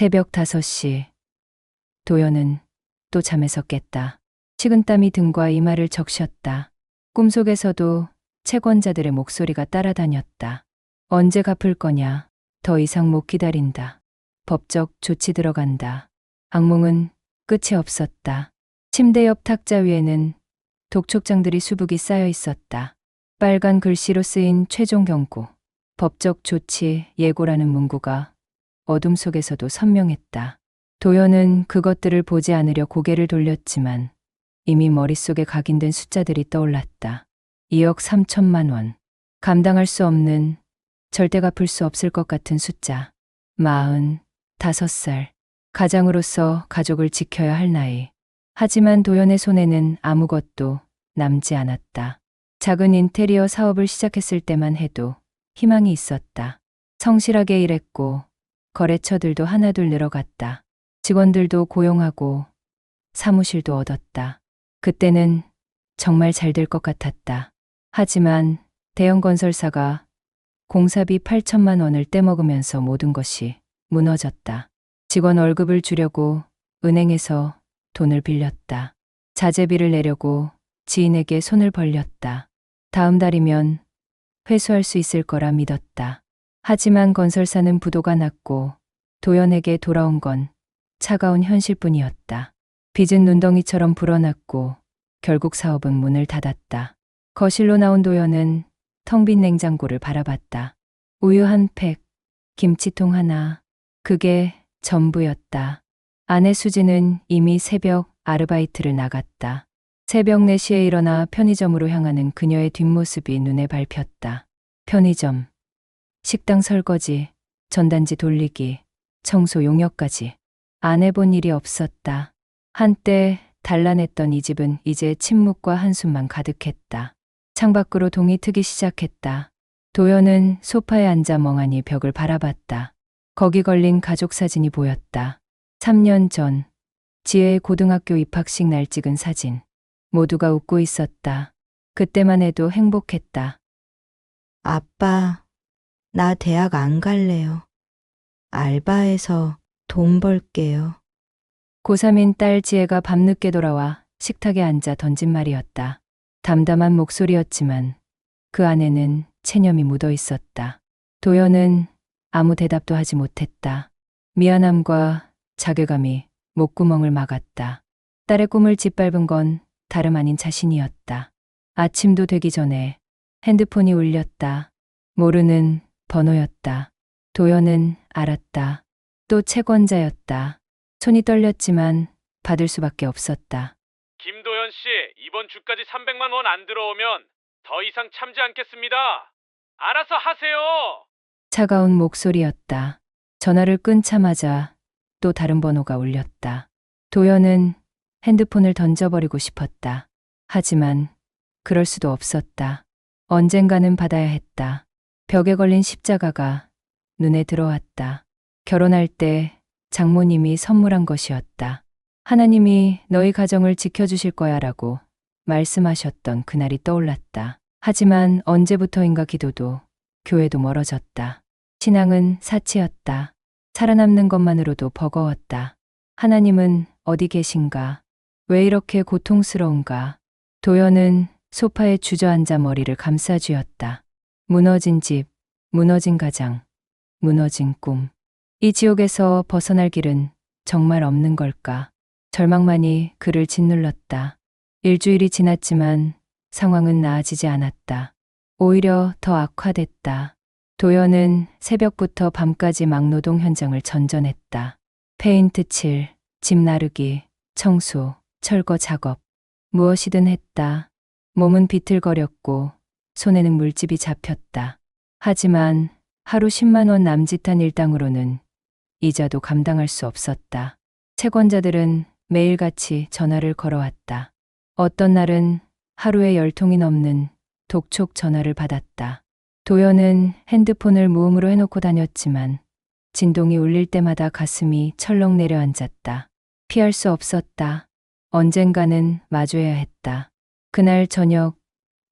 새벽 5시. 도연은 또 잠에서 깼다. 식은땀이 등과 이마를 적셨다. 꿈속에서도 채권자들의 목소리가 따라다녔다. 언제 갚을 거냐? 더 이상 못 기다린다. 법적 조치 들어간다. 악몽은 끝이 없었다. 침대 옆 탁자 위에는 독촉장들이 수북이 쌓여 있었다. 빨간 글씨로 쓰인 최종 경고, 법적 조치 예고라는 문구가 어둠 속에서도 선명했다. 도연은 그것들을 보지 않으려 고개를 돌렸지만 이미 머릿속에 각인된 숫자들이 떠올랐다. 2억 3천만 원. 감당할 수 없는, 절대 갚을 수 없을 것 같은 숫자. 45살. 가장으로서 가족을 지켜야 할 나이. 하지만 도연의 손에는 아무것도 남지 않았다. 작은 인테리어 사업을 시작했을 때만 해도 희망이 있었다. 성실하게 일했고 거래처들도 하나둘 늘어갔다. 직원들도 고용하고 사무실도 얻었다. 그때는 정말 잘 될 것 같았다. 하지만 대형 건설사가 공사비 8천만 원을 떼먹으면서 모든 것이 무너졌다. 직원 월급을 주려고 은행에서 돈을 빌렸다. 자재비를 내려고 지인에게 손을 벌렸다. 다음 달이면 회수할 수 있을 거라 믿었다. 하지만 건설사는 부도가 났고 도연에게 돌아온 건 차가운 현실뿐이었다. 빚은 눈덩이처럼 불어났고 결국 사업은 문을 닫았다. 거실로 나온 도연은 텅 빈 냉장고를 바라봤다. 우유 한 팩, 김치통 하나, 그게 전부였다. 아내 수지는 이미 새벽 아르바이트를 나갔다. 새벽 4시에 일어나 편의점으로 향하는 그녀의 뒷모습이 눈에 밟혔다. 편의점, 식당 설거지, 전단지 돌리기, 청소 용역까지. 안 해본 일이 없었다. 한때 단란했던 이 집은 이제 침묵과 한숨만 가득했다. 창밖으로 동이 트기 시작했다. 도연은 소파에 앉아 멍하니 벽을 바라봤다. 거기 걸린 가족 사진이 보였다. 3년 전 지혜의 고등학교 입학식 날 찍은 사진. 모두가 웃고 있었다. 그때만 해도 행복했다. 아빠, 나 대학 안 갈래요. 알바해서 돈 벌게요. 고3인 딸 지혜가 밤늦게 돌아와 식탁에 앉아 던진 말이었다. 담담한 목소리였지만 그 안에는 체념이 묻어 있었다. 도연은 아무 대답도 하지 못했다. 미안함과 자괴감이 목구멍을 막았다. 딸의 꿈을 짓밟은 건 다름 아닌 자신이었다. 아침도 되기 전에 핸드폰이 울렸다. 모르는 번호였다. 도연은 알았다. 또 채권자였다. 손이 떨렸지만 받을 수밖에 없었다. 김도연 씨, 이번 주까지 300만 원 안 들어오면 더 이상 참지 않겠습니다. 알아서 하세요. 차가운 목소리였다. 전화를 끊자마자 또 다른 번호가 울렸다. 도연은 핸드폰을 던져버리고 싶었다. 하지만 그럴 수도 없었다. 언젠가는 받아야 했다. 벽에 걸린 십자가가 눈에 들어왔다. 결혼할 때 장모님이 선물한 것이었다. 하나님이 너희 가정을 지켜주실 거야 라고 말씀하셨던 그날이 떠올랐다. 하지만 언제부터인가 기도도 교회도 멀어졌다. 신앙은 사치였다. 살아남는 것만으로도 버거웠다. 하나님은 어디 계신가? 왜 이렇게 고통스러운가? 도연은 소파에 주저앉아 머리를 감싸쥐었다. 무너진 집, 무너진 가장, 무너진 꿈. 이 지옥에서 벗어날 길은 정말 없는 걸까? 절망만이 그를 짓눌렀다. 일주일이 지났지만 상황은 나아지지 않았다. 오히려 더 악화됐다. 도연은 새벽부터 밤까지 막노동 현장을 전전했다. 페인트 칠, 집 나르기, 청소, 철거 작업. 무엇이든 했다. 몸은 비틀거렸고 손에는 물집이 잡혔다. 하지만 하루 10만 원 남짓한 일당으로는 이자도 감당할 수 없었다. 채권자들은 매일같이 전화를 걸어왔다. 어떤 날은 하루에 10통이 넘는 독촉 전화를 받았다. 도연은 핸드폰을 무음으로 해놓고 다녔지만 진동이 울릴 때마다 가슴이 철렁 내려앉았다. 피할 수 없었다. 언젠가는 마주해야 했다. 그날 저녁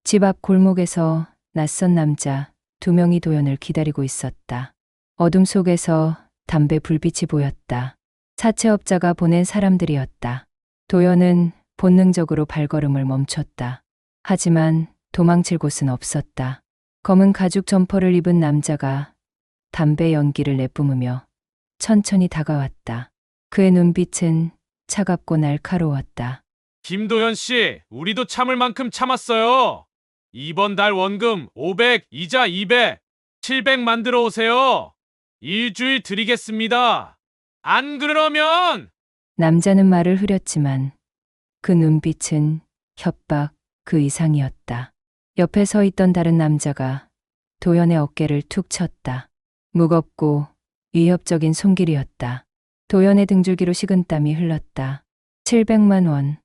집 앞 골목에서 낯선 남자 2명이 도연을 기다리고 있었다. 어둠 속에서 담배 불빛이 보였다. 사채업자가 보낸 사람들이었다. 도연은 본능적으로 발걸음을 멈췄다. 하지만 도망칠 곳은 없었다. 검은 가죽 점퍼를 입은 남자가 담배 연기를 내뿜으며 천천히 다가왔다. 그의 눈빛은 차갑고 날카로웠다. 김도현 씨, 우리도 참을 만큼 참았어요. 이번 달 원금 500, 이자 200, 700 만들어 오세요. 일주일 드리겠습니다. 안 그러면 남자는 말을 흐렸지만 그 눈빛은 협박 그 이상이었다. 옆에 서 있던 다른 남자가 도연의 어깨를 툭 쳤다. 무겁고 위협적인 손길이었다. 도연의 등줄기로 식은땀이 흘렀다. 700만 원.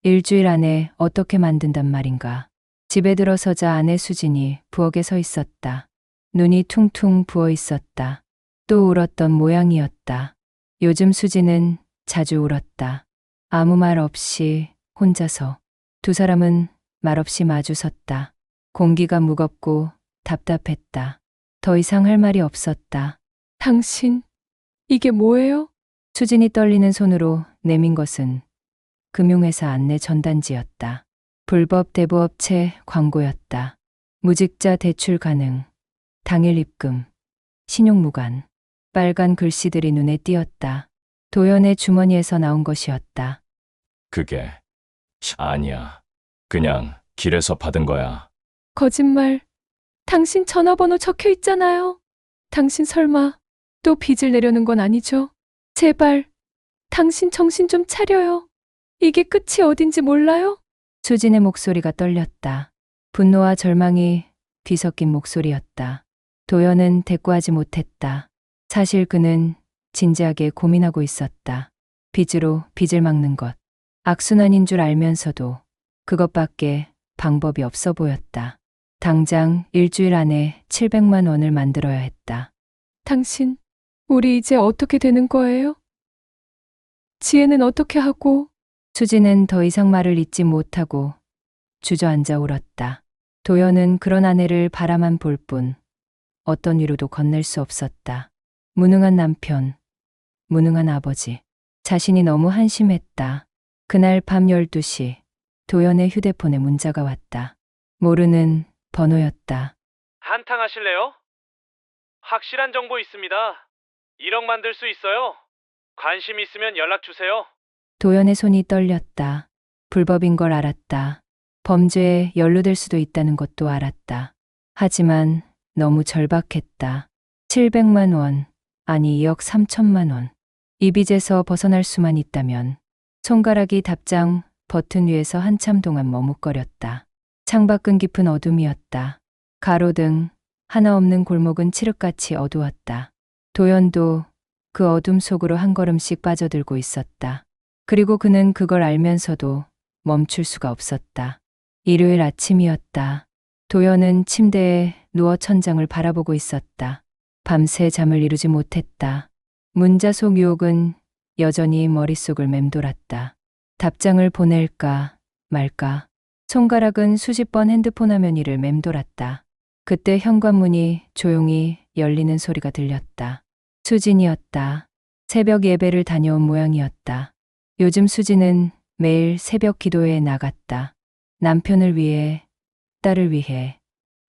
일주일 안에 어떻게 만든단 말인가. 집에 들어서자 아내 수진이 부엌에 서 있었다. 눈이 퉁퉁 부어 있었다. 또 울었던 모양이었다. 요즘 수진은 자주 울었다. 아무 말 없이 혼자서. 두 사람은 말없이 마주 섰다. 공기가 무겁고 답답했다. 더 이상 할 말이 없었다. 당신, 이게 뭐예요? 수진이 떨리는 손으로 내민 것은 금융회사 안내 전단지였다. 불법 대부업체 광고였다. 무직자 대출 가능, 당일 입금, 신용 무관. 빨간 글씨들이 눈에 띄었다. 도연의 주머니에서 나온 것이었다. 그게 아니야. 그냥 길에서 받은 거야. 거짓말. 당신 전화번호 적혀 있잖아요. 당신 설마 또 빚을 내려는 건 아니죠? 제발, 당신 정신 좀 차려요. 이게 끝이 어딘지 몰라요? 수진의 목소리가 떨렸다. 분노와 절망이 뒤섞인 목소리였다. 도연은 대꾸하지 못했다. 사실 그는 진지하게 고민하고 있었다. 빚으로 빚을 막는 것. 악순환인 줄 알면서도 그것밖에 방법이 없어 보였다. 당장 일주일 안에 700만 원을 만들어야 했다. 당신, 우리 이제 어떻게 되는 거예요? 지혜는 어떻게 하고? 수지는 더 이상 말을 잇지 못하고 주저앉아 울었다. 도연은 그런 아내를 바라만 볼 뿐 어떤 위로도 건넬 수 없었다. 무능한 남편, 무능한 아버지. 자신이 너무 한심했다. 그날 밤 12시 도연의 휴대폰에 문자가 왔다. 모르는 번호였다. 한탕 하실래요? 확실한 정보 있습니다. 1억 만들 수 있어요. 관심 있으면 연락 주세요. 도연의 손이 떨렸다. 불법인 걸 알았다. 범죄에 연루될 수도 있다는 것도 알았다. 하지만 너무 절박했다. 700만 원, 아니 2억 3천만 원. 이 빚에서 벗어날 수만 있다면. 손가락이 답장 버튼 위에서 한참 동안 머뭇거렸다. 창밖은 깊은 어둠이었다. 가로등 하나 없는 골목은 칠흑같이 어두웠다. 도연도 그 어둠 속으로 한 걸음씩 빠져들고 있었다. 그리고 그는 그걸 알면서도 멈출 수가 없었다. 일요일 아침이었다. 도연은 침대에 누워 천장을 바라보고 있었다. 밤새 잠을 이루지 못했다. 문자 속 유혹은 여전히 머릿속을 맴돌았다. 답장을 보낼까 말까. 손가락은 수십 번 핸드폰 화면 위를 맴돌았다. 그때 현관문이 조용히 열리는 소리가 들렸다. 수진이었다. 새벽 예배를 다녀온 모양이었다. 요즘 수진은 매일 새벽 기도회에 나갔다. 남편을 위해, 딸을 위해,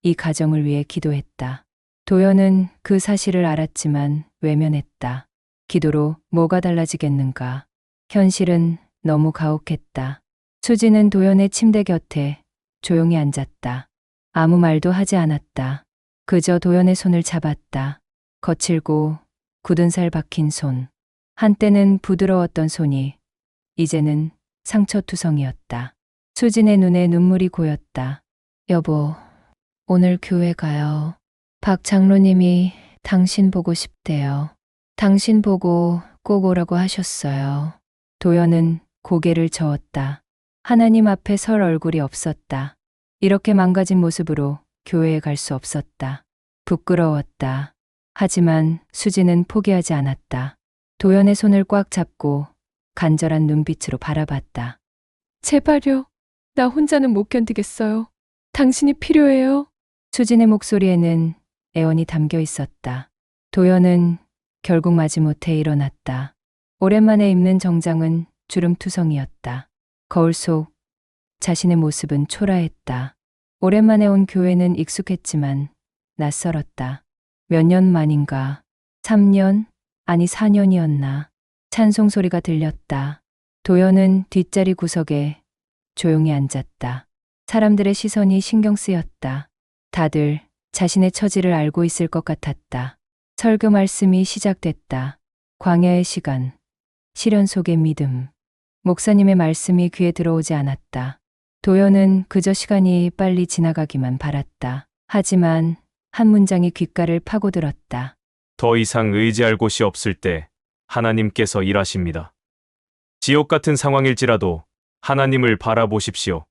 이 가정을 위해 기도했다. 도연은 그 사실을 알았지만 외면했다. 기도로 뭐가 달라지겠는가. 현실은 너무 가혹했다. 수진은 도연의 침대 곁에 조용히 앉았다. 아무 말도 하지 않았다. 그저 도연의 손을 잡았다. 거칠고 굳은 살 박힌 손. 한때는 부드러웠던 손이 이제는 상처투성이었다. 수진의 눈에 눈물이 고였다. 여보, 오늘 교회 가요. 박 장로님이 당신 보고 싶대요. 당신 보고 꼭 오라고 하셨어요. 도연은 고개를 저었다. 하나님 앞에 설 얼굴이 없었다. 이렇게 망가진 모습으로 교회에 갈 수 없었다. 부끄러웠다. 하지만 수지는 포기하지 않았다. 도연의 손을 꽉 잡고 간절한 눈빛으로 바라봤다. 제발요. 나 혼자는 못 견디겠어요. 당신이 필요해요. 수진의 목소리에는 애원이 담겨 있었다. 도연은 결국 마지못해 일어났다. 오랜만에 입는 정장은 주름투성이었다. 거울 속 자신의 모습은 초라했다. 오랜만에 온 교회는 익숙했지만 낯설었다. 몇 년 만인가? 3년? 아니 4년이었나? 찬송 소리가 들렸다. 도연은 뒷자리 구석에 조용히 앉았다. 사람들의 시선이 신경 쓰였다. 다들 자신의 처지를 알고 있을 것 같았다. 설교 말씀이 시작됐다. 광야의 시간, 시련 속의 믿음. 목사님의 말씀이 귀에 들어오지 않았다. 도연은 그저 시간이 빨리 지나가기만 바랐다. 하지만 한 문장이 귓가를 파고들었다. 더 이상 의지할 곳이 없을 때 하나님께서 일하십니다. 지옥 같은 상황일지라도 하나님을 바라보십시오.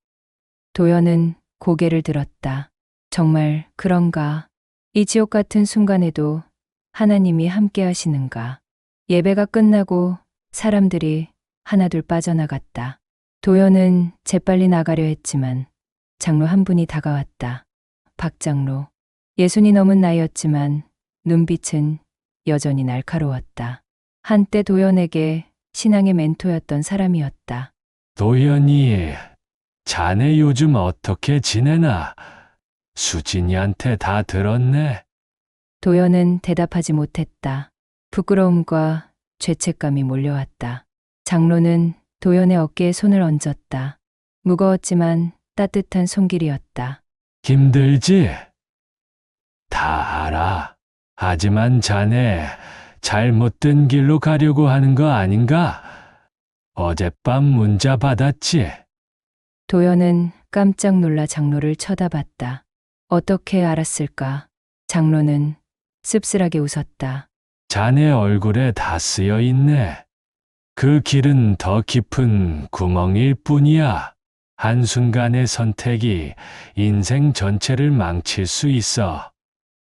도연은 고개를 들었다. 정말 그런가? 이 지옥 같은 순간에도 하나님이 함께 하시는가? 예배가 끝나고 사람들이 하나둘 빠져나갔다. 도연은 재빨리 나가려 했지만 장로 한 분이 다가왔다. 박 장로. 예순이 넘은 나이였지만 눈빛은 여전히 날카로웠다. 한때 도연에게 신앙의 멘토였던 사람이었다. 도연이, 자네 요즘 어떻게 지내나? 수진이한테 다 들었네. 도연은 대답하지 못했다. 부끄러움과 죄책감이 몰려왔다. 장로는 도연의 어깨에 손을 얹었다. 무거웠지만 따뜻한 손길이었다. 힘들지? 다 알아. 하지만 자네 잘못된 길로 가려고 하는 거 아닌가? 어젯밤 문자 받았지? 도연은 깜짝 놀라 장로를 쳐다봤다. 어떻게 알았을까? 장로는 씁쓸하게 웃었다. 자네 얼굴에 다 쓰여 있네. 그 길은 더 깊은 구멍일 뿐이야. 한순간의 선택이 인생 전체를 망칠 수 있어.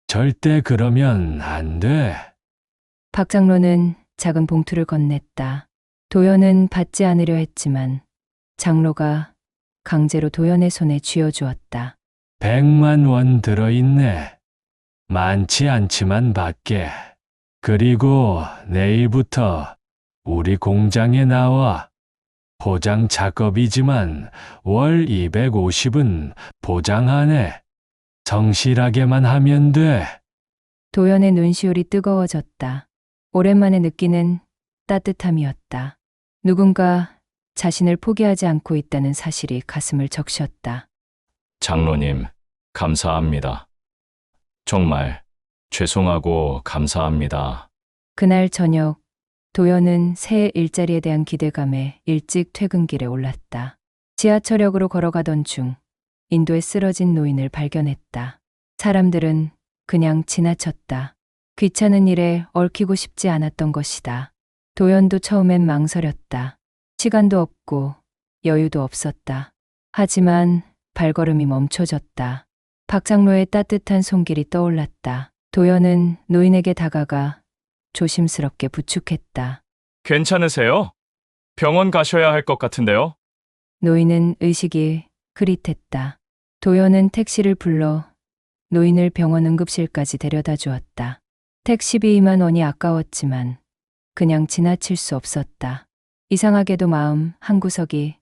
절대 그러면 안 돼. 박 장로는 작은 봉투를 건넸다. 도연은 받지 않으려 했지만 장로가 강제로 도연의 손에 쥐어주었다. 100만 원 들어있네. 많지 않지만 받게. 그리고 내일부터 우리 공장에 나와. 포장 작업이지만 월 250은 보장하네. 성실하게만 하면 돼. 도연의 눈시울이 뜨거워졌다. 오랜만에 느끼는 따뜻함이었다. 누군가 자신을 포기하지 않고 있다는 사실이 가슴을 적셨다. 장로님, 감사합니다. 정말 죄송하고 감사합니다. 그날 저녁 도연은 새 일자리에 대한 기대감에 일찍 퇴근길에 올랐다. 지하철역으로 걸어가던 중 인도에 쓰러진 노인을 발견했다. 사람들은 그냥 지나쳤다. 귀찮은 일에 얽히고 싶지 않았던 것이다. 도연도 처음엔 망설였다. 시간도 없고 여유도 없었다. 하지만 발걸음이 멈춰졌다. 박 장로의 따뜻한 손길이 떠올랐다. 도연은 노인에게 다가가 조심스럽게 부축했다. 괜찮으세요? 병원 가셔야 할 것 같은데요? 노인은 의식이 흐릿했다. 도연은 택시를 불러 노인을 병원 응급실까지 데려다 주었다. 택시비 2만 원이 아까웠지만 그냥 지나칠 수 없었다. 이상하게도 마음 한구석이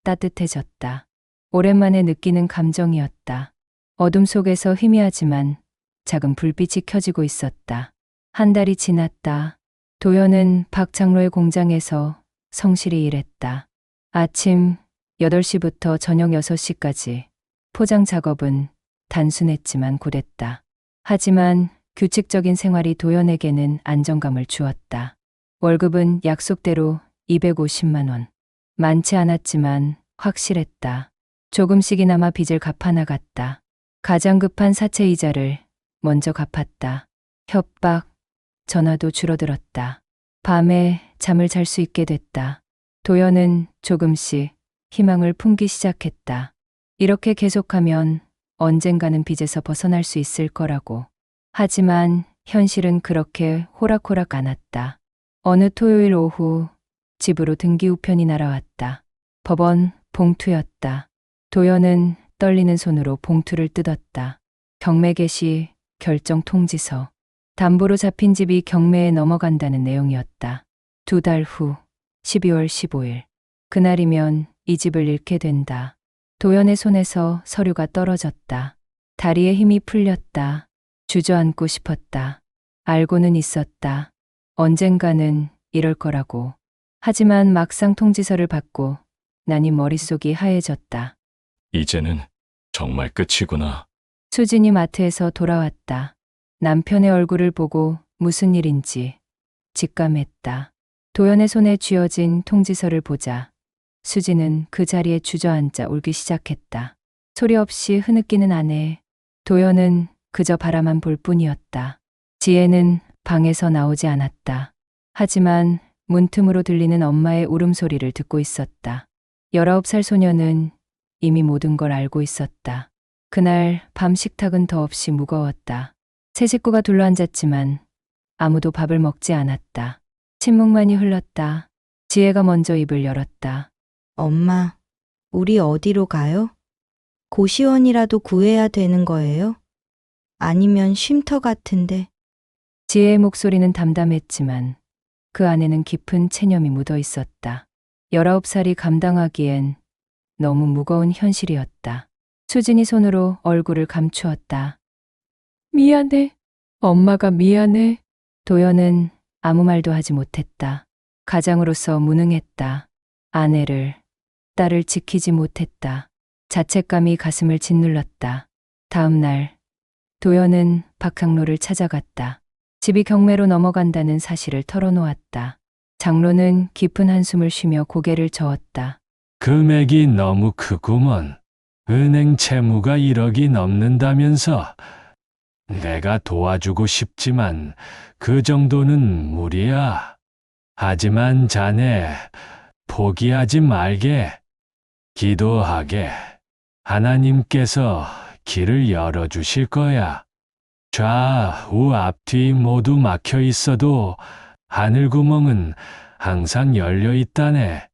따뜻해졌다. 오랜만에 느끼는 감정이었다. 어둠 속에서 희미하지만 작은 불빛이 켜지고 있었다. 한 달이 지났다. 도연은 박 장로의 공장에서 성실히 일했다. 아침 8시부터 저녁 6시까지 포장 작업은 단순했지만 고됐다. 하지만 규칙적인 생활이 도연에게는 안정감을 주었다. 월급은 약속대로 250만 원. 많지 않았지만 확실했다. 조금씩이나마 빚을 갚아나갔다. 가장 급한 사채 이자를 먼저 갚았다. 협박, 전화도 줄어들었다. 밤에 잠을 잘 수 있게 됐다. 도연은 조금씩 희망을 품기 시작했다. 이렇게 계속하면 언젠가는 빚에서 벗어날 수 있을 거라고. 하지만 현실은 그렇게 호락호락 않았다. 어느 토요일 오후 집으로 등기 우편이 날아왔다. 법원 봉투였다. 도연은 떨리는 손으로 봉투를 뜯었다. 경매 개시 결정 통지서. 담보로 잡힌 집이 경매에 넘어간다는 내용이었다. 2달 후 12월 15일. 그날이면 이 집을 잃게 된다. 도연의 손에서 서류가 떨어졌다. 다리에 힘이 풀렸다. 주저앉고 싶었다. 알고는 있었다. 언젠가는 이럴 거라고. 하지만 막상 통지서를 받고 나니 머릿속이 하얘졌다. 이제는 정말 끝이구나. 수진이 마트에서 돌아왔다. 남편의 얼굴을 보고 무슨 일인지 직감했다. 도연의 손에 쥐어진 통지서를 보자 수진은 그 자리에 주저앉아 울기 시작했다. 소리 없이 흐느끼는 아내. 도연은 그저 바라만 볼 뿐이었다. 지혜는 방에서 나오지 않았다. 하지만 문틈으로 들리는 엄마의 울음소리를 듣고 있었다. 19살 소녀는 이미 모든 걸 알고 있었다. 그날 밤 식탁은 더없이 무거웠다. 세 식구가 둘러앉았지만 아무도 밥을 먹지 않았다. 침묵만이 흘렀다. 지혜가 먼저 입을 열었다. 엄마, 우리 어디로 가요? 고시원이라도 구해야 되는 거예요? 아니면 쉼터 같은데. 지혜의 목소리는 담담했지만 그 안에는 깊은 체념이 묻어 있었다. 19살이 감당하기엔 너무 무거운 현실이었다. 수진이 손으로 얼굴을 감추었다. 미안해. 엄마가 미안해. 도연은 아무 말도 하지 못했다. 가장으로서 무능했다. 아내를, 딸을 지키지 못했다. 자책감이 가슴을 짓눌렀다. 다음 날 도연은 박항로를 찾아갔다. 집이 경매로 넘어간다는 사실을 털어놓았다. 장로는 깊은 한숨을 쉬며 고개를 저었다. 금액이 너무 크구먼. 은행 채무가 1억이 넘는다면서. 내가 도와주고 싶지만 그 정도는 무리야. 하지만 자네 포기하지 말게. 기도하게. 하나님께서 길을 열어주실 거야. 좌우 앞뒤 모두 막혀 있어도 하늘구멍은 항상 열려 있다네.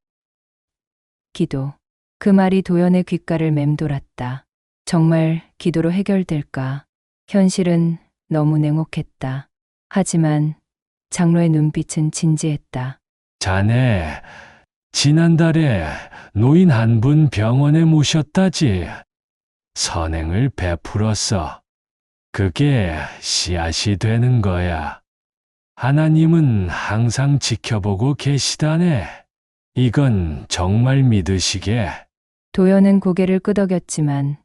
기도. 그 말이 도연의 귓가를 맴돌았다. 정말 기도로 해결될까? 현실은 너무 냉혹했다. 하지만 장로의 눈빛은 진지했다. 자네, 지난달에 노인 한 분 병원에 모셨다지. 선행을 베풀었어. 그게 씨앗이 되는 거야. 하나님은 항상 지켜보고 계시다네. 이건 정말 믿으시게. 도연은 고개를 끄덕였지만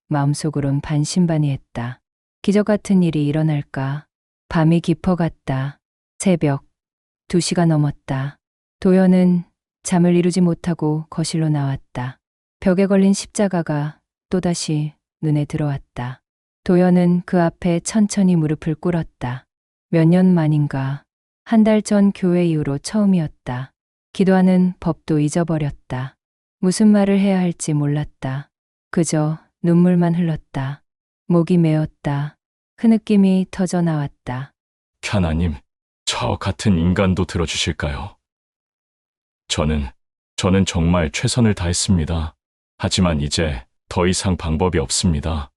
마음속으론 반신반의했다. 기적 같은 일이 일어날까? 밤이 깊어갔다. 새벽 2시가 넘었다. 도연은 잠을 이루지 못하고 거실로 나왔다. 벽에 걸린 십자가가 또다시 눈에 들어왔다. 도연은 그 앞에 천천히 무릎을 꿇었다. 몇 년 만인가. 한 달 전 교회 이후로 처음이었다. 기도하는 법도 잊어버렸다. 무슨 말을 해야 할지 몰랐다. 그저 눈물만 흘렀다. 목이 메었다. 흐느낌이 터져 나왔다. 하나님, 저 같은 인간도 들어주실까요? 저는 정말 최선을 다했습니다. 하지만 이제 더 이상 방법이 없습니다.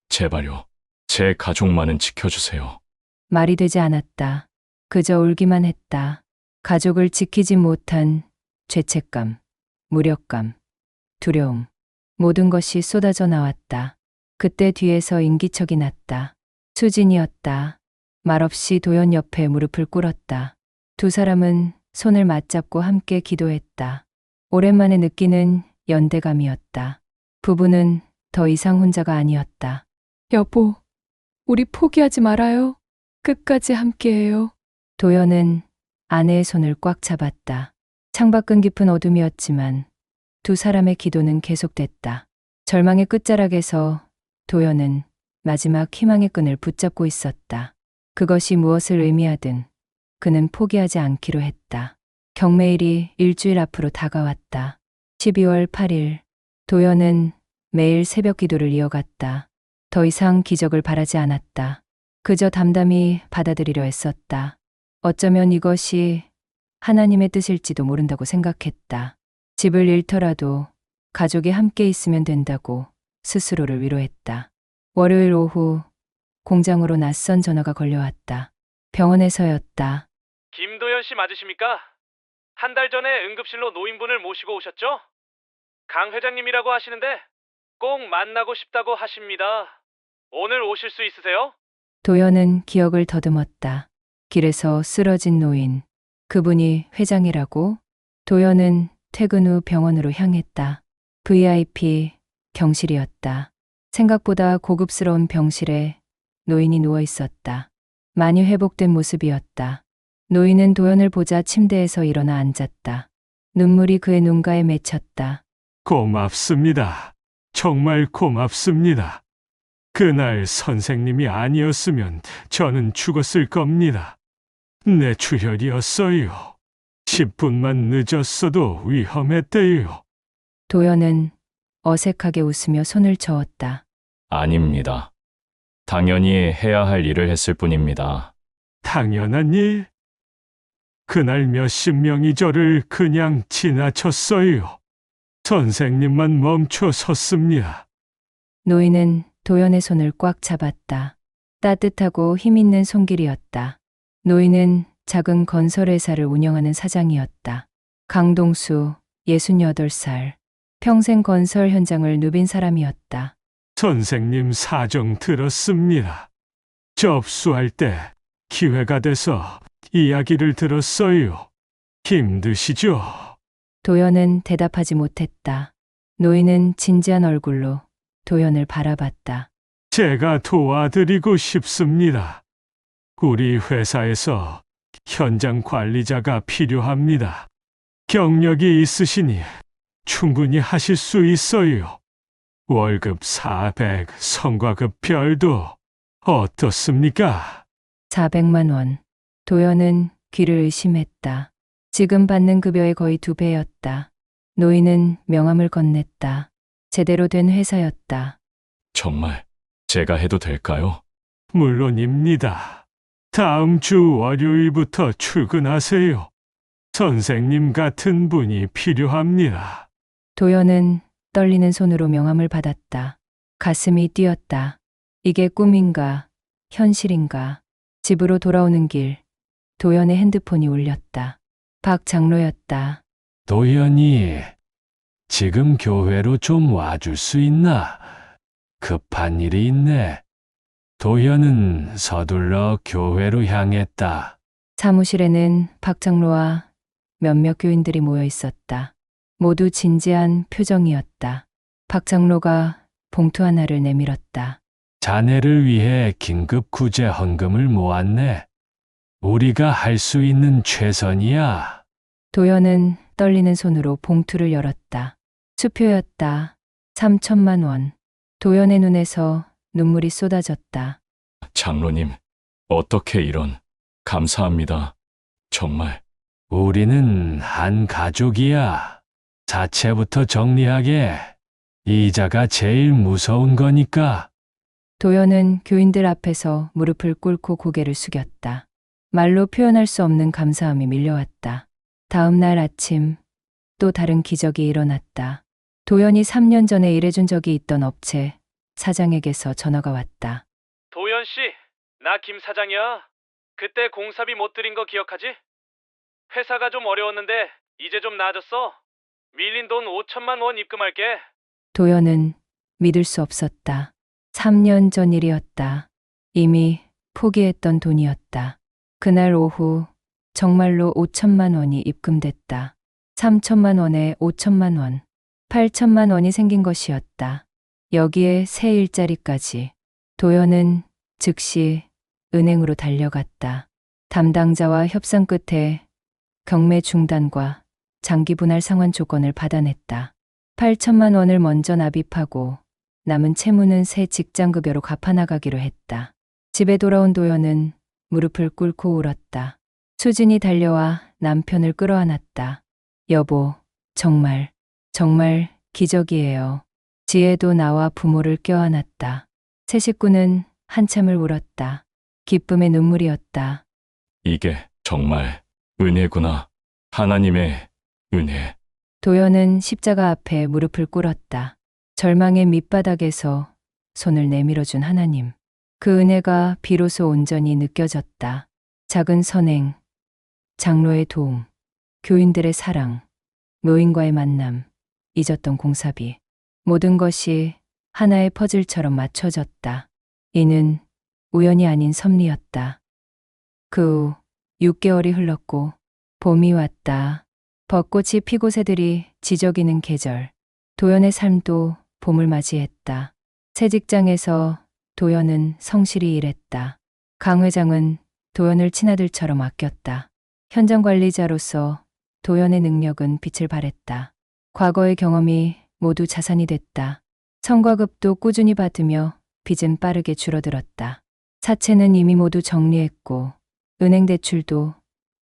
제발요. 제 가족만은 지켜주세요. 말이 되지 않았다. 그저 울기만 했다. 가족을 지키지 못한 죄책감, 무력감, 두려움. 모든 것이 쏟아져 나왔다. 그때 뒤에서 인기척이 났다. 수진이었다. 말없이 도연 옆에 무릎을 꿇었다. 두 사람은 손을 맞잡고 함께 기도했다. 오랜만에 느끼는 연대감이었다. 부부는 더 이상 혼자가 아니었다. 여보, 우리 포기하지 말아요. 끝까지 함께해요. 도연은 아내의 손을 꽉 잡았다. 창밖은 깊은 어둠이었지만 두 사람의 기도는 계속됐다. 절망의 끝자락에서 도연은 마지막 희망의 끈을 붙잡고 있었다. 그것이 무엇을 의미하든 그는 포기하지 않기로 했다. 경매일이 일주일 앞으로 다가왔다. 12월 8일 도연은 매일 새벽 기도를 이어갔다. 더 이상 기적을 바라지 않았다. 그저 담담히 받아들이려 했었다. 어쩌면 이것이 하나님의 뜻일지도 모른다고 생각했다. 집을 잃더라도 가족이 함께 있으면 된다고 스스로를 위로했다. 월요일 오후 공장으로 낯선 전화가 걸려왔다. 병원에서였다. 김도현 씨 맞으십니까? 한 달 전에 응급실로 노인분을 모시고 오셨죠? 강 회장님이라고 하시는데 꼭 만나고 싶다고 하십니다. 오늘 오실 수 있으세요? 도연은 기억을 더듬었다. 길에서 쓰러진 노인. 그분이 회장이라고? 도연은 퇴근 후 병원으로 향했다. VIP 경실이었다. 생각보다 고급스러운 병실에 노인이 누워 있었다. 많이 회복된 모습이었다. 노인은 도연을 보자 침대에서 일어나 앉았다. 눈물이 그의 눈가에 맺혔다. 고맙습니다. 정말 고맙습니다. 그날 선생님이 아니었으면 저는 죽었을 겁니다. 내 출혈이었어요. 10분만 늦었어도 위험했대요. 도연은 어색하게 웃으며 손을 저었다. 아닙니다. 당연히 해야 할 일을 했을 뿐입니다. 당연한 일? 그날 몇십 명이 저를 그냥 지나쳤어요. 선생님만 멈춰 섰습니다. 노인은 도연의 손을 꽉 잡았다. 따뜻하고 힘있는 손길이었다. 노인은 작은 건설회사를 운영하는 사장이었다. 강동수, 68살. 평생 건설 현장을 누빈 사람이었다. 선생님 사정 들었습니다. 접수할 때 기회가 돼서 이야기를 들었어요. 힘드시죠? 도연은 대답하지 못했다. 노인은 진지한 얼굴로 도연을 바라봤다. 제가 도와드리고 싶습니다. 우리 회사에서 현장 관리자가 필요합니다. 경력이 있으시니 충분히 하실 수 있어요. 월급 400, 성과급 별도 어떻습니까? 400만 원. 도연은 귀를 의심했다. 지금 받는 급여의 거의 2배였다. 노인은 명함을 건넸다. 제대로 된 회사였다. 정말 제가 해도 될까요? 물론입니다. 다음 주 월요일부터 출근하세요. 선생님 같은 분이 필요합니다. 도연은 떨리는 손으로 명함을 받았다. 가슴이 뛰었다. 이게 꿈인가, 현실인가. 집으로 돌아오는 길, 도연의 핸드폰이 울렸다. 박 장로였다. 도연이, 지금 교회로 좀 와줄 수 있나? 급한 일이 있네. 도연은 서둘러 교회로 향했다. 사무실에는 박 장로와 몇몇 교인들이 모여 있었다. 모두 진지한 표정이었다. 박 장로가 봉투 하나를 내밀었다. 자네를 위해 긴급 구제 헌금을 모았네. 우리가 할 수 있는 최선이야. 도연은 떨리는 손으로 봉투를 열었다. 수표였다. 3천만 원. 도연의 눈에서 눈물이 쏟아졌다. 장로님, 어떻게 이런... 감사합니다. 정말 우리는 한 가족이야. 자체부터 정리하게. 이자가 제일 무서운 거니까. 도연은 교인들 앞에서 무릎을 꿇고 고개를 숙였다. 말로 표현할 수 없는 감사함이 밀려왔다. 다음 날 아침 또 다른 기적이 일어났다. 도연이 3년 전에 일해준 적이 있던 업체 사장에게서 전화가 왔다. 도현 씨, 나 김 사장이야. 그때 공사비 못 드린 거 기억하지? 회사가 좀 어려웠는데 이제 좀 나아졌어. 밀린 돈 5천만 원 입금할게. 도연은 믿을 수 없었다. 3년 전 일이었다. 이미 포기했던 돈이었다. 그날 오후 정말로 5천만 원이 입금됐다. 3천만 원에 5천만 원, 8천만 원이 생긴 것이었다. 여기에 새 일자리까지. 도연은 즉시 은행으로 달려갔다. 담당자와 협상 끝에 경매 중단과 장기 분할 상환 조건을 받아냈다. 8천만 원을 먼저 납입하고 남은 채무는 새 직장급여로 갚아나가기로 했다. 집에 돌아온 도연은 무릎을 꿇고 울었다. 수진이 달려와 남편을 끌어안았다. 여보, 정말 기적이에요. 지혜도 나와 부모를 껴안았다. 새 식구는 한참을 울었다. 기쁨의 눈물이었다. 이게 정말 은혜구나. 하나님의 은혜. 도연은 십자가 앞에 무릎을 꿇었다. 절망의 밑바닥에서 손을 내밀어준 하나님. 그 은혜가 비로소 온전히 느껴졌다. 작은 선행, 장로의 도움, 교인들의 사랑, 노인과의 만남, 잊었던 공사비. 모든 것이 하나의 퍼즐처럼 맞춰졌다. 이는 우연이 아닌 섭리였다. 그 후 6개월이 흘렀고 봄이 왔다. 벚꽃이 피고 새들이 지저귀는 계절. 도연의 삶도 봄을 맞이했다. 새 직장에서 도연은 성실히 일했다. 강 회장은 도연을 친아들처럼 아꼈다. 현장 관리자로서 도연의 능력은 빛을 발했다. 과거의 경험이 모두 자산이 됐다. 성과급도 꾸준히 받으며 빚은 빠르게 줄어들었다. 사채는 이미 모두 정리했고 은행 대출도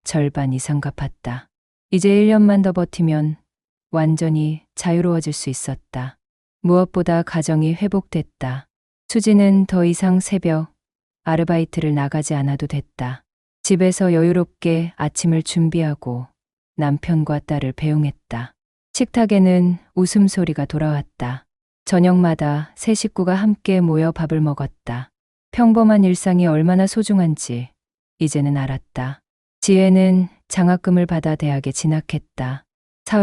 절반 이상 갚았다. 이제 1년만 더 버티면 완전히 자유로워질 수 있었다. 무엇보다 가정이 회복됐다. 수지는 더 이상 새벽 아르바이트를 나가지 않아도 됐다. 집에서 여유롭게 아침을 준비하고 남편과 딸을 배웅했다. 식탁에는 웃음소리가 돌아왔다. 저녁마다 세 식구가 함께 모여 밥을 먹었다. 평범한 일상이 얼마나 소중한지 이제는 알았다. 지혜는 장학금을 받아 대학에 진학했다.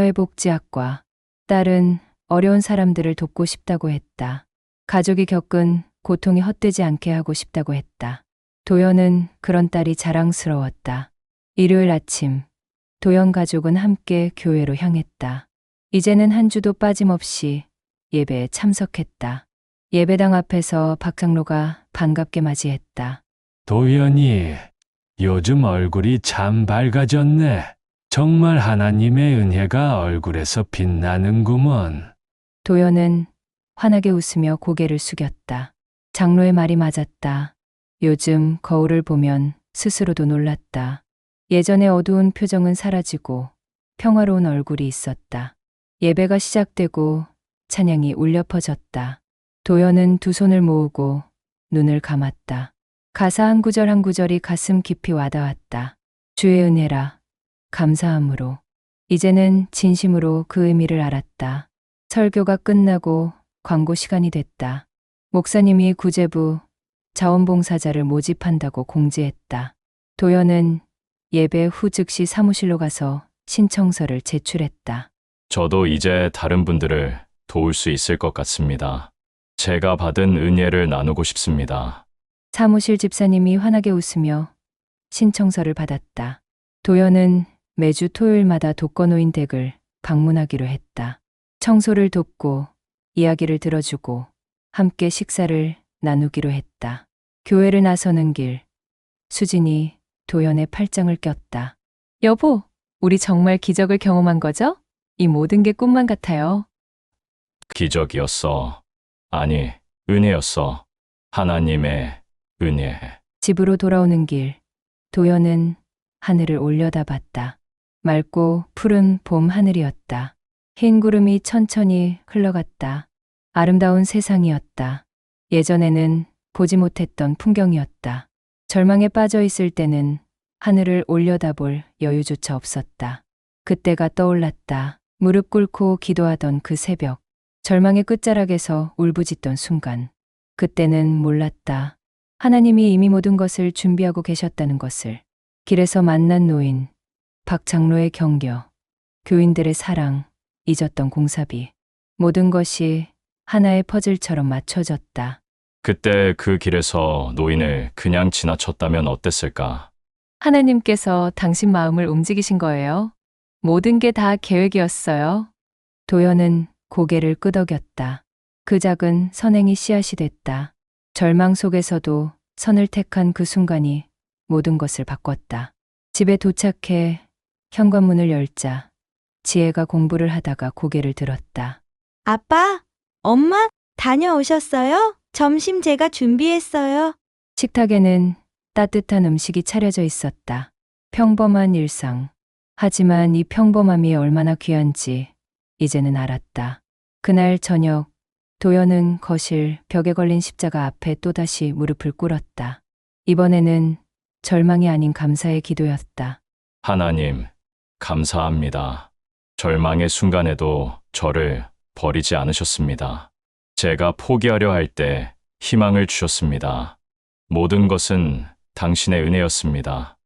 사회복지학과. 딸은 어려운 사람들을 돕고 싶다고 했다. 가족이 겪은 고통이 헛되지 않게 하고 싶다고 했다. 도연은 그런 딸이 자랑스러웠다. 일요일 아침, 도연 가족은 함께 교회로 향했다. 이제는 한 주도 빠짐없이 예배에 참석했다. 예배당 앞에서 박 장로가 반갑게 맞이했다. 도연이 요즘 얼굴이 참 밝아졌네. 정말 하나님의 은혜가 얼굴에서 빛나는구먼. 도연은 환하게 웃으며 고개를 숙였다. 장로의 말이 맞았다. 요즘 거울을 보면 스스로도 놀랐다. 예전의 어두운 표정은 사라지고 평화로운 얼굴이 있었다. 예배가 시작되고 찬양이 울려 퍼졌다. 도연은 두 손을 모으고 눈을 감았다. 가사 한 구절 한 구절이 가슴 깊이 와닿았다. 주의 은혜라, 감사함으로. 이제는 진심으로 그 의미를 알았다. 설교가 끝나고 광고 시간이 됐다. 목사님이 구제부 자원봉사자를 모집한다고 공지했다. 도연은 예배 후 즉시 사무실로 가서 신청서를 제출했다. 저도 이제 다른 분들을 도울 수 있을 것 같습니다. 제가 받은 은혜를 나누고 싶습니다. 사무실 집사님이 환하게 웃으며 신청서를 받았다. 도연은 매주 토요일마다 독거노인 댁을 방문하기로 했다. 청소를 돕고 이야기를 들어주고 함께 식사를 나누기로 했다. 교회를 나서는 길, 수진이 도연의 팔짱을 꼈다. 여보, 우리 정말 기적을 경험한 거죠? 이 모든 게 꿈만 같아요. 기적이었어. 아니, 은혜였어. 하나님의 은혜. 집으로 돌아오는 길, 도연은 하늘을 올려다봤다. 맑고 푸른 봄 하늘이었다. 흰 구름이 천천히 흘러갔다. 아름다운 세상이었다. 예전에는 보지 못했던 풍경이었다. 절망에 빠져 있을 때는 하늘을 올려다볼 여유조차 없었다. 그때가 떠올랐다. 무릎 꿇고 기도하던 그 새벽. 절망의 끝자락에서 울부짖던 순간. 그때는 몰랐다. 하나님이 이미 모든 것을 준비하고 계셨다는 것을. 길에서 만난 노인, 박 장로의 격려, 교인들의 사랑, 잊었던 공사비. 모든 것이 하나의 퍼즐처럼 맞춰졌다. 그때 그 길에서 노인을 그냥 지나쳤다면 어땠을까? 하나님께서 당신 마음을 움직이신 거예요. 모든 게 다 계획이었어요. 도연은 고개를 끄덕였다. 그 작은 선행이 씨앗이 됐다. 절망 속에서도 선을 택한 그 순간이 모든 것을 바꿨다. 집에 도착해 현관문을 열자 지혜가 공부를 하다가 고개를 들었다. 아빠, 엄마, 다녀오셨어요? 점심 제가 준비했어요. 식탁에는 따뜻한 음식이 차려져 있었다. 평범한 일상. 하지만 이 평범함이 얼마나 귀한지 이제는 알았다. 그날 저녁, 도연은 거실 벽에 걸린 십자가 앞에 또다시 무릎을 꿇었다. 이번에는 절망이 아닌 감사의 기도였다. 하나님, 감사합니다. 절망의 순간에도 저를 버리지 않으셨습니다. 제가 포기하려 할 때 희망을 주셨습니다. 모든 것은 당신의 은혜였습니다.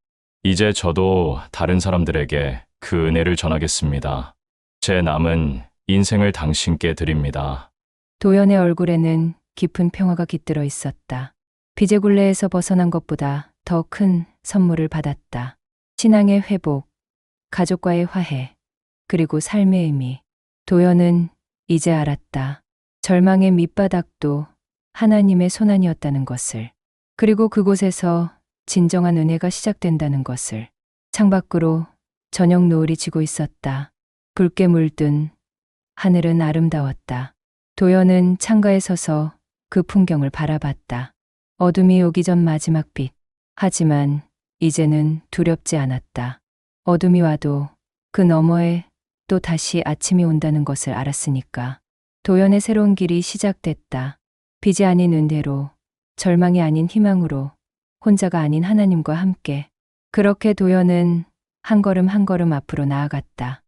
이제 저도 다른 사람들에게 그 은혜를 전하겠습니다. 제 남은 인생을 당신께 드립니다. 도연의 얼굴에는 깊은 평화가 깃들어 있었다. 빚의 굴레에서 벗어난 것보다 더 큰 선물을 받았다. 신앙의 회복, 가족과의 화해, 그리고 삶의 의미. 도연은 이제 알았다. 절망의 밑바닥도 하나님의 손안이었다는 것을. 그리고 그곳에서 진정한 은혜가 시작된다는 것을. 창밖으로 저녁 노을이 지고 있었다. 붉게 물든 하늘은 아름다웠다. 도연은 창가에 서서 그 풍경을 바라봤다. 어둠이 오기 전 마지막 빛. 하지만 이제는 두렵지 않았다. 어둠이 와도 그 너머에 또 다시 아침이 온다는 것을 알았으니까. 도연의 새로운 길이 시작됐다. 빚이 아닌 은혜로, 절망이 아닌 희망으로, 혼자가 아닌 하나님과 함께. 그렇게 도연은 한 걸음 한 걸음 앞으로 나아갔다.